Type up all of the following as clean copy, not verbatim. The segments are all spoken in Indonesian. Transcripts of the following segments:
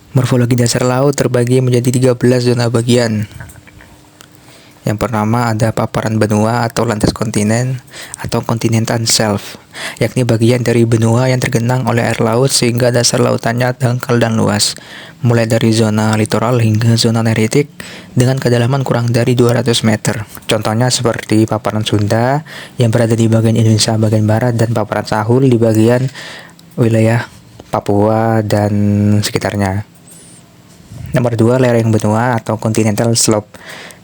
Morfologi dasar laut terbagi menjadi 13 zona bagian. Yang pertama ada paparan benua atau landas kontinen atau continental shelf, yakni bagian dari benua yang tergenang oleh air laut sehingga dasar lautannya dangkal dan luas, mulai dari zona litoral hingga zona neritik dengan kedalaman kurang dari 200 meter. Contohnya seperti paparan Sunda yang berada di bagian Indonesia bagian barat dan paparan Sahul di bagian wilayah Papua dan sekitarnya. Nomor 2, lereng benua atau continental slope,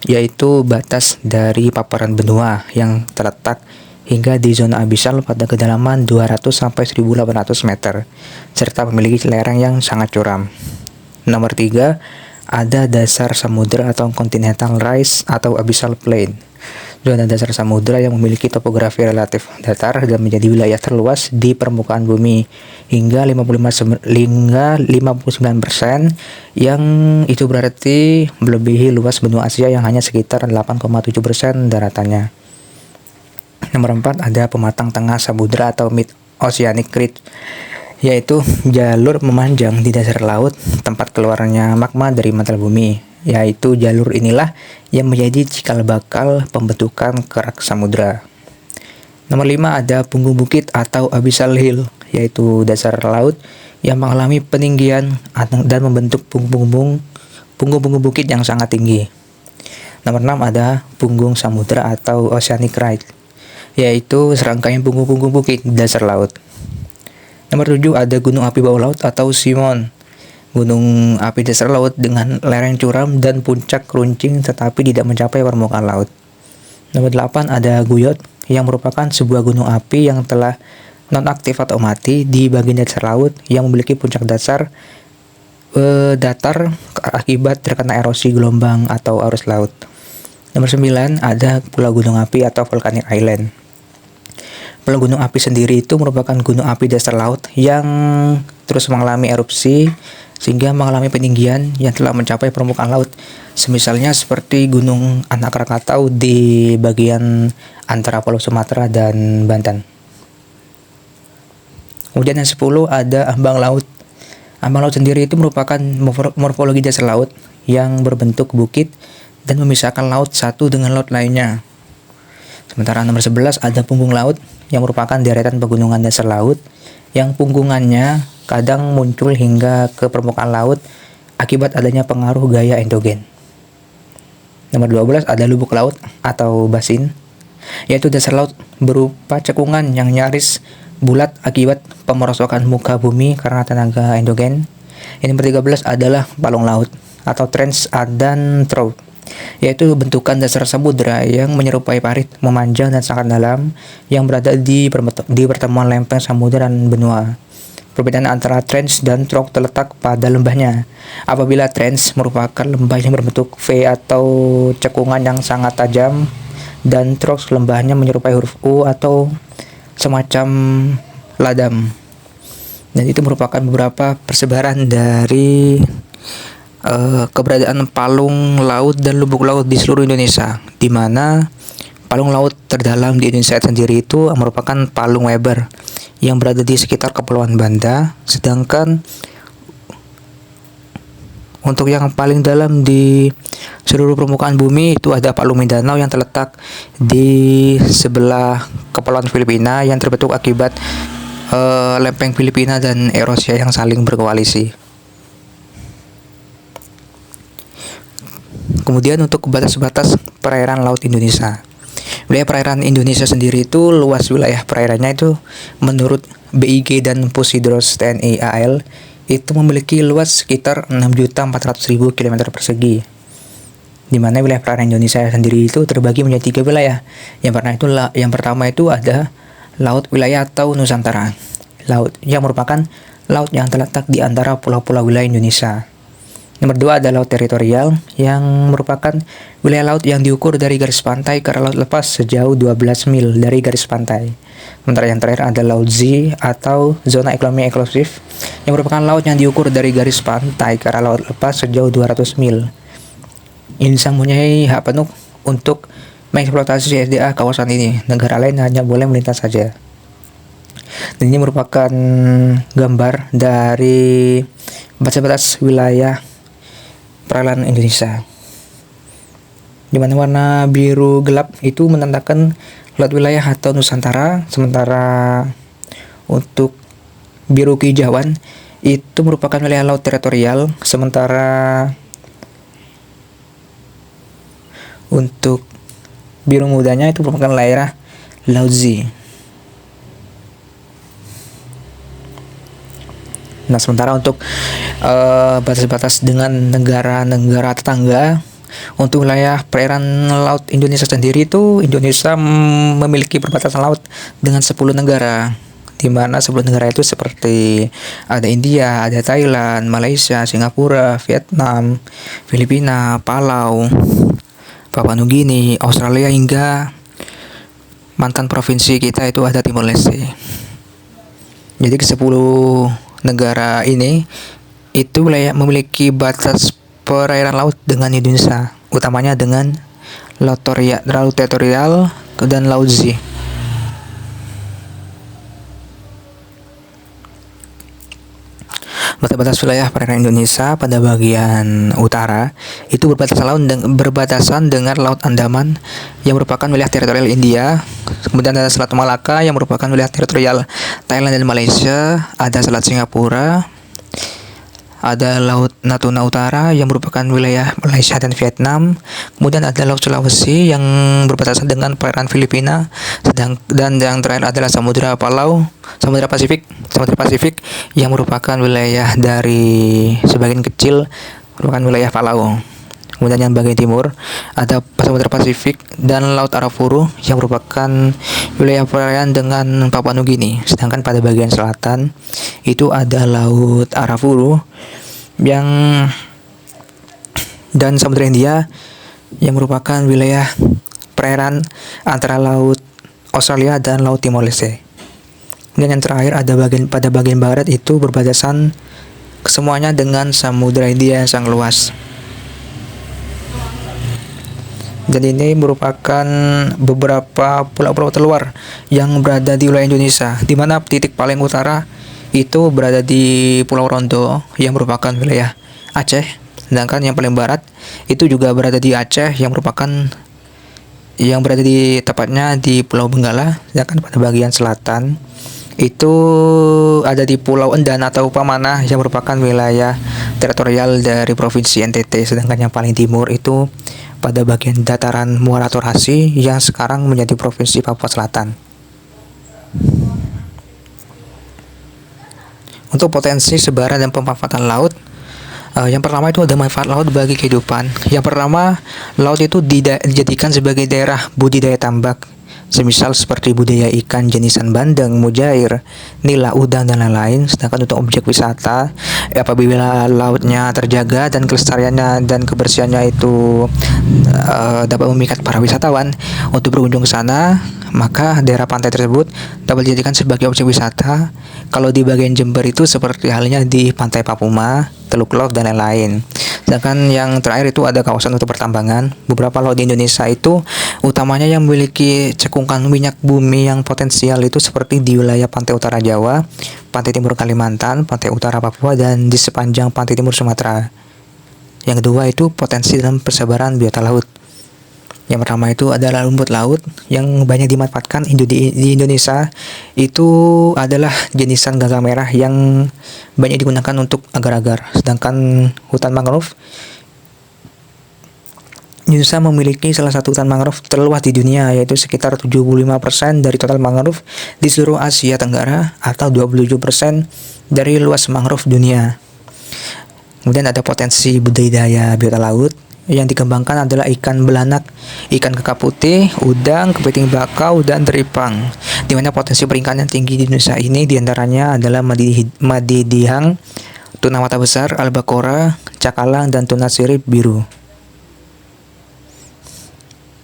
yaitu batas dari paparan benua yang terletak hingga di zona abisal pada kedalaman 200 sampai 1800 meter, serta memiliki lereng yang sangat curam. Nomor 3, ada dasar samudera atau continental rise atau abyssal plain. Zona dasar samudera yang memiliki topografi relatif datar dan menjadi wilayah terluas di permukaan bumi hingga 59%, yang itu berarti melebihi luas benua Asia yang hanya sekitar 8,7% daratannya. Nomor 4, ada pematang tengah samudera atau mid oceanic ridge, yaitu jalur memanjang di dasar laut tempat keluarnya magma dari mantel bumi. Yaitu jalur inilah yang menjadi cikal bakal pembentukan kerak samudra. Nomor 5, ada punggung bukit atau abyssal hill, yaitu dasar laut yang mengalami peninggian dan membentuk punggung bukit yang sangat tinggi. Nomor 6, ada punggung samudra atau oceanic ridge, yaitu serangkaian punggung bukit di dasar laut. Nomor 7, ada gunung api bawah laut atau Simon, gunung api dasar laut dengan lereng curam dan puncak runcing tetapi tidak mencapai permukaan laut. Nomor 8, ada Guyot yang merupakan sebuah gunung api yang telah nonaktif atau mati di bagian dasar laut yang memiliki puncak datar akibat terkena erosi gelombang atau arus laut. Nomor 9, ada pulau gunung api atau volcanic island. Pulau gunung api sendiri itu merupakan gunung api dasar laut yang terus mengalami erupsi sehingga mengalami peninggian yang telah mencapai permukaan laut. Semisalnya seperti Gunung Anak Krakatau di bagian antara Pulau Sumatera dan Banten. Kemudian yang 10, ada ambang laut. Ambang laut sendiri itu merupakan morfologi dasar laut yang berbentuk bukit dan memisahkan laut satu dengan laut lainnya. Sementara nomor 11, ada punggung laut yang merupakan deretan pegunungan dasar laut yang punggungannya kadang muncul hingga ke permukaan laut akibat adanya pengaruh gaya endogen. Nomor 12, ada lubuk laut atau basin, yaitu dasar laut berupa cekungan yang nyaris bulat akibat pemerosokan muka bumi karena tenaga endogen. Yang nomor 13 adalah palung laut atau trench dan trough, yaitu bentukan dasar samudera yang menyerupai parit memanjang dan sangat dalam yang berada di pertemuan lempeng samudera dan benua. Perbedaan antara trench dan trough terletak pada lembahnya. Apabila trench merupakan lembah yang berbentuk V atau cekungan yang sangat tajam, dan trough lembahnya menyerupai huruf U atau semacam ladam. Dan itu merupakan beberapa persebaran dari keberadaan palung laut dan lubuk laut di seluruh Indonesia, di mana palung laut terdalam di Indonesia sendiri itu merupakan palung Weber yang berada di sekitar Kepulauan Banda, sedangkan untuk yang paling dalam di seluruh permukaan bumi itu ada palung Mindanao yang terletak di sebelah Kepulauan Filipina yang terbentuk akibat lempeng Filipina dan Eurasia yang saling berkoalisi. Kemudian untuk batas-batas perairan laut Indonesia. Wilayah perairan Indonesia sendiri itu luas wilayah perairannya itu menurut BIG dan Pushydros TNI AL itu memiliki luas sekitar 6.400.000 km persegi. Di mana wilayah perairan Indonesia sendiri itu terbagi menjadi 3 wilayah. Yang pertama itu ada laut wilayah atau Nusantara. Laut yang merupakan laut yang terletak di antara pulau-pulau wilayah Indonesia. Nomor 2, ada laut teritorial yang merupakan wilayah laut yang diukur dari garis pantai ke arah laut lepas sejauh 12 mil dari garis pantai. Sementara yang terakhir ada laut Z atau zona ekonomi eksklusif yang merupakan laut yang diukur dari garis pantai ke arah laut lepas sejauh 200 mil. Ini mempunyai hak penuh untuk mengeksploitasi SDA kawasan ini. Negara lain hanya boleh melintas saja. Dan ini merupakan gambar dari batas wilayah perairan Indonesia. Di mana warna biru gelap itu menandakan laut wilayah atau Nusantara, sementara untuk biru kehijauan itu merupakan wilayah laut teritorial, sementara untuk biru mudanya itu merupakan daerah Laut Z. Nah, sementara untuk batas-batas dengan negara-negara tetangga, untuk wilayah perairan laut Indonesia sendiri itu Indonesia memiliki perbatasan laut dengan 10 negara, di mana 10 negara itu seperti ada India, ada Thailand, Malaysia, Singapura, Vietnam, Filipina, Palau, Papua Nugini, Australia, hingga mantan provinsi kita itu ada Timor Leste. Jadi ke 10 negara ini itu wilayah memiliki batas perairan laut dengan Indonesia, utamanya dengan laut teritorial dan Laut Z. Batas wilayah perairan Indonesia pada bagian utara itu berbatasan dengan Laut Andaman yang merupakan wilayah teritorial India. Kemudian ada Selat Malaka yang merupakan wilayah teritorial Thailand dan Malaysia. Ada Selat Singapura. Ada Laut Natuna Utara yang merupakan wilayah Malaysia dan Vietnam. Kemudian ada Laut Sulawesi yang berbatasan dengan perairan Filipina. Dan yang terakhir adalah Samudra Pasifik yang merupakan wilayah dari sebagian kecil merupakan wilayah Palau. Kemudian yang bagian timur ada Samudra Pasifik dan Laut Arafuru yang merupakan wilayah perairan dengan Papua Nugini. Sedangkan pada bagian selatan itu ada Laut Arafuru dan Samudra Hindia yang merupakan wilayah perairan antara Laut Australia dan Laut Timor Leste. Dan yang terakhir ada pada bagian barat itu berbatasan kesemuanya dengan Samudra Hindia yang sangat luas. Dan ini merupakan beberapa pulau-pulau terluar yang berada di wilayah Indonesia, di mana titik paling utara itu berada di Pulau Rondo yang merupakan wilayah Aceh, sedangkan yang paling barat itu juga berada di Aceh yang berada di tepatnya di Pulau Benggala. Sedangkan pada bagian selatan itu ada di Pulau Endan atau Pamanah yang merupakan wilayah teritorial dari Provinsi NTT. Sedangkan yang paling timur itu pada bagian dataran Muara Torhasi yang sekarang menjadi Provinsi Papua Selatan. Untuk potensi sebaran dan pemanfaatan laut, yang pertama itu ada manfaat laut bagi kehidupan. Yang pertama, laut itu dijadikan sebagai daerah budidaya tambak, semisal seperti budidaya ikan jenisan bandeng, mujair, nila, udang, dan lain-lain. Sedangkan untuk objek wisata, apabila lautnya terjaga dan kelestariannya dan kebersihannya itu dapat memikat para wisatawan untuk berkunjung ke sana, maka daerah pantai tersebut dapat dijadikan sebagai objek wisata. Kalau di bagian Jember itu seperti halnya di Pantai Papuma, Teluk Lok, dan lain-lain. Sedangkan yang terakhir itu ada kawasan untuk pertambangan. Beberapa laut di Indonesia itu utamanya yang memiliki cekungan minyak bumi yang potensial itu seperti di wilayah pantai utara Jawa, pantai timur Kalimantan, pantai utara Papua, dan di sepanjang pantai timur Sumatera. Yang kedua itu potensi dalam persebaran biota laut. Yang pertama itu adalah rumput laut yang banyak dimanfaatkan di Indonesia. Itu adalah jenisan gagang merah yang banyak digunakan untuk agar-agar. Sedangkan hutan mangrove, Indonesia memiliki salah satu hutan mangrove terluas di dunia, yaitu sekitar 75% dari total mangrove di seluruh Asia Tenggara atau 27% dari luas mangrove dunia. Kemudian ada potensi budidaya biota laut. Yang dikembangkan adalah ikan belanak, ikan kakap putih, udang, kepiting bakau, dan teripang. Di mana potensi perikanan tinggi di Indonesia ini diantaranya adalah madidihang, tuna mata besar, albacora, cakalang, dan tuna sirip biru.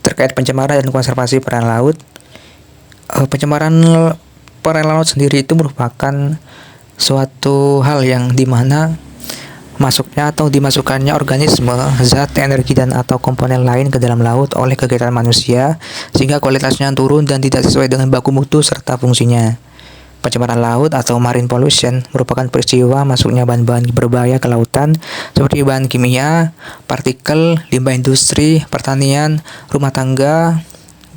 Terkait pencemaran dan konservasi perairan laut, pencemaran perairan laut sendiri itu merupakan suatu hal yang dimana masuknya atau dimasukkannya organisme, zat, energi, dan atau komponen lain ke dalam laut oleh kegiatan manusia sehingga kualitasnya turun dan tidak sesuai dengan baku mutu serta fungsinya. Pencemaran laut atau marine pollution merupakan peristiwa masuknya bahan-bahan berbahaya ke lautan seperti bahan kimia, partikel, limbah industri, pertanian, rumah tangga,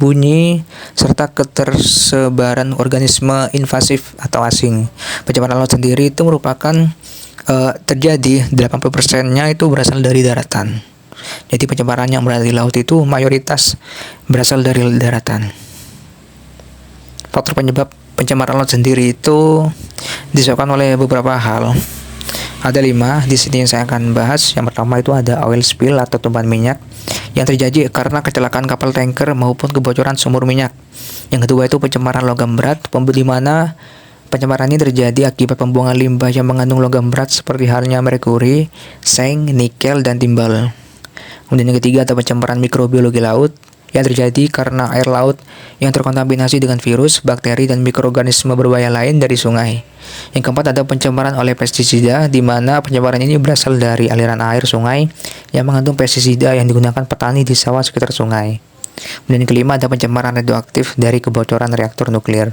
bunyi, serta ketersebaran organisme invasif atau asing. Pencemaran laut sendiri itu merupakan terjadi 80%-nya itu berasal dari daratan. Jadi pencemaran yang berada di laut itu mayoritas berasal dari daratan. Faktor penyebab pencemaran laut sendiri itu disebabkan oleh beberapa hal. Ada 5 di sini yang saya akan bahas. Yang pertama itu ada oil spill atau tumpahan minyak yang terjadi karena kecelakaan kapal tanker maupun kebocoran sumur minyak. Yang kedua itu pencemaran logam berat, di mana pencemaran ini terjadi akibat pembuangan limbah yang mengandung logam berat seperti halnya merkuri, seng, nikel, dan timbal. Kemudian yang ketiga ada pencemaran mikrobiologi laut yang terjadi karena air laut yang terkontaminasi dengan virus, bakteri, dan mikroorganisme berbahaya lain dari sungai. Yang keempat ada pencemaran oleh pestisida, di mana pencemaran ini berasal dari aliran air sungai yang mengandung pestisida yang digunakan petani di sawah sekitar sungai. Kemudian yang kelima ada pencemaran radioaktif dari kebocoran reaktor nuklir.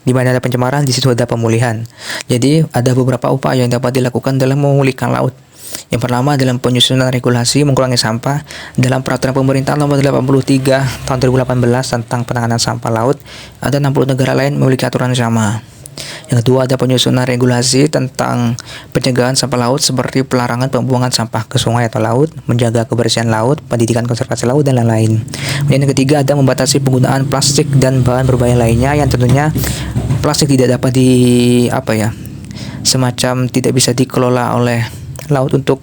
Di mana ada pencemaran, di situ ada pemulihan. Jadi ada beberapa upaya yang dapat dilakukan dalam memulihkan laut. Yang pertama dalam penyusunan regulasi mengurangi sampah dalam peraturan pemerintah nomor 83 tahun 2018 tentang penanganan sampah laut. Ada 60 negara lain memiliki aturan sama. Yang kedua ada penyusunan regulasi tentang pencegahan sampah laut seperti pelarangan pembuangan sampah ke sungai atau laut, menjaga kebersihan laut, pendidikan konservasi laut, dan lain-lain. Kemudian yang ketiga ada membatasi penggunaan plastik dan bahan berbahaya lainnya yang tentunya plastik tidak dapat semacam tidak bisa dikelola oleh laut untuk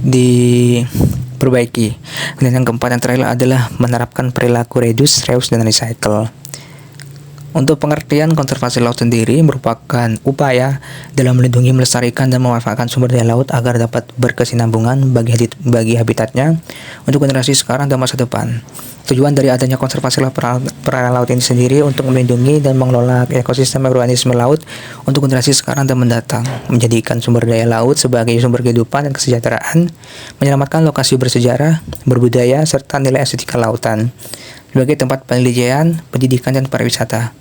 diperbaiki. Dan yang keempat yang terakhir adalah menerapkan perilaku reduce, reuse, dan recycle. Untuk pengertian konservasi laut sendiri merupakan upaya dalam melindungi, melestarikan, dan memanfaatkan sumber daya laut agar dapat berkesinambungan bagi habitatnya untuk generasi sekarang dan masa depan. Tujuan dari adanya konservasi perairan laut ini sendiri untuk melindungi dan mengelola ekosistem organisme laut untuk generasi sekarang dan mendatang, menjadikan sumber daya laut sebagai sumber kehidupan dan kesejahteraan, menyelamatkan lokasi bersejarah, berbudaya, serta nilai estetika lautan sebagai tempat penelitian, pendidikan, dan pariwisata.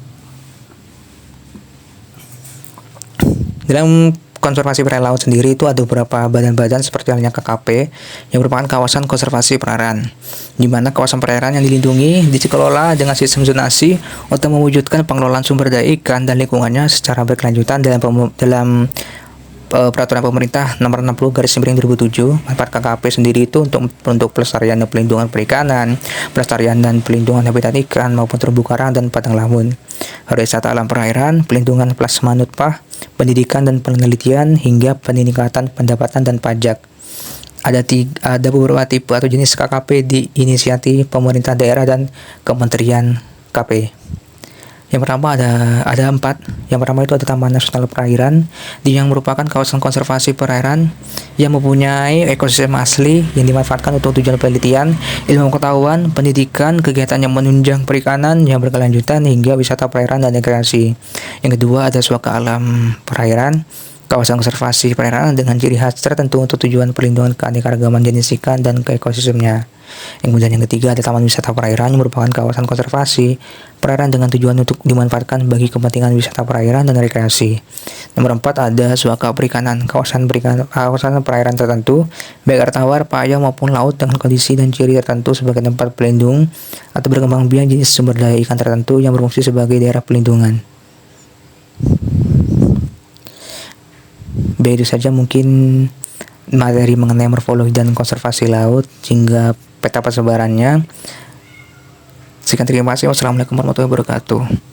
Dalam konservasi perairan laut sendiri itu ada beberapa badan-badan seperti halnya KKP yang merupakan kawasan konservasi perairan, di mana kawasan perairan yang dilindungi dikelola dengan sistem zonasi untuk mewujudkan pengelolaan sumber daya ikan dan lingkungannya secara berkelanjutan dalam peraturan pemerintah nomor 60/2007. Manfaat KKP sendiri itu untuk pelestarian dan pelindungan perikanan, pelestarian dan pelindungan habitat ikan maupun terumbu karang dan padang lamun, wisata alam perairan, pelindungan plasma nutpah, pendidikan dan penelitian, hingga peningkatan pendapatan dan pajak. Ada beberapa tipe atau jenis KKP di inisiatif pemerintah daerah dan kementerian KP. Yang pertama ada 4. Yang pertama itu ada Taman Nasional Perairan, yang merupakan kawasan konservasi perairan yang mempunyai ekosistem asli yang dimanfaatkan untuk tujuan penelitian, ilmu pengetahuan, pendidikan, kegiatan yang menunjang perikanan yang berkelanjutan, hingga wisata perairan dan rekreasi. Yang kedua ada Suaka Alam Perairan, kawasan konservasi perairan dengan ciri khas tertentu untuk tujuan perlindungan keanekaragaman jenis ikan dan ke ekosistemnya. Kemudian yang ketiga ada Taman Wisata Perairan yang merupakan kawasan konservasi perairan dengan tujuan untuk dimanfaatkan bagi kepentingan wisata perairan dan rekreasi. Nomor 4 ada Suaka Perikanan, kawasan perairan tertentu baik air tawar, payah maupun laut dengan kondisi dan ciri tertentu sebagai tempat pelindung atau berkembang biak jenis sumber daya ikan tertentu yang berfungsi sebagai daerah pelindungan. Itu saja mungkin materi mengenai morfologi dan konservasi laut hingga peta persebarannya. Sekian, terima kasih. Wassalamualaikum warahmatullahi wabarakatuh.